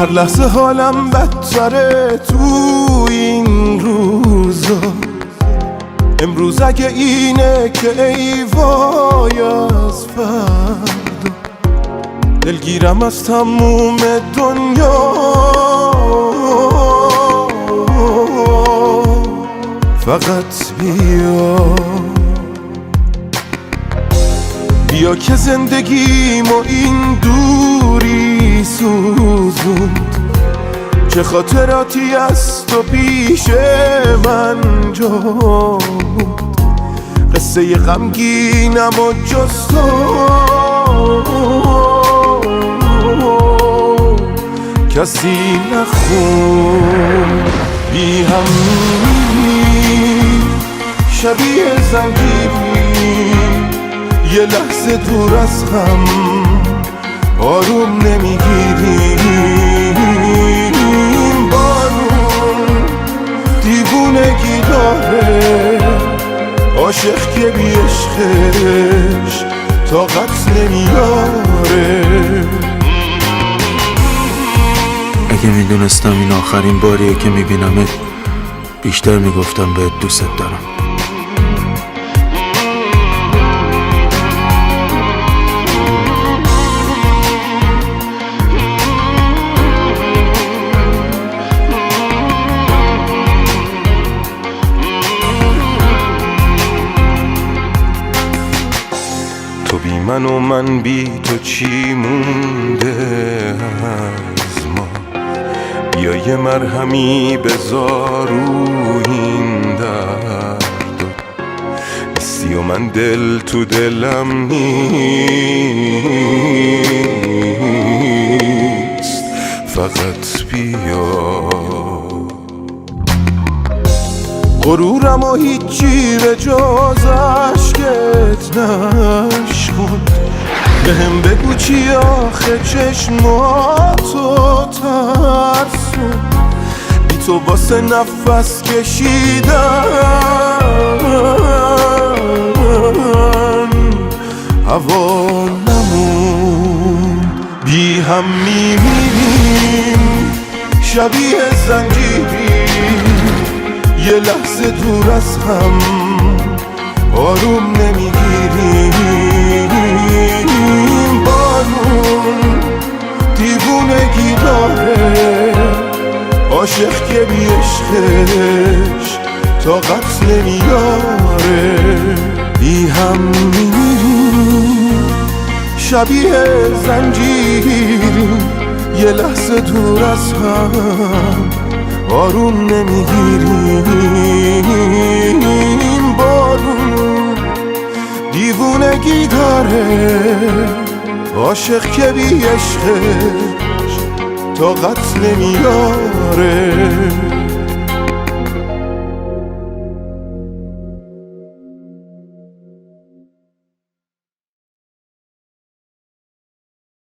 هر لحظه حالم بدتره تو این روزا. امروز اگه اینه که ای وای از فردا، دلگیرم از تموم دنیا. فقط بیا که زندگیم و این دوری سوزوند، چه خاطراتی از تو پیش من جا، قصه غمگینم و جز تو کسی نخون. بی همین شبیه زنجیری، یه لحظه دور از هم آروم نمیگیریم. بارون دیوونگی داره، عاشق که بی عشقش طاقت نمیاره. اگه میدونستم این آخرین باریه که میبینمت، بیشتر میگفتم بهت دوست دارم. تو بی من و من بی تو چی مونده از ما؟ بیا یه مرهمی بذار رو این درد، نیستی و من دل تو دلم نیست. فقط بیا. غرورم و هیچی به جز عشقت نشکند، بهم بگو چی آخه چشماتو ترسون، بی تو واسه نفس کشیدن هوا نمون. بی هم میمیریم شبیه زنجیری، یه لحظه دور از هم آروم نمیگیریم. بارون دیوونگی داره، عاشق که بی عشقش طاقت نمیاره. بی هم میمیریم شبیه زنجیریم، یه لحظه دور از هم آروم نمیگیریم. بارون دیوونگی داره، عاشق که بی عشقش طاقت نمیاره.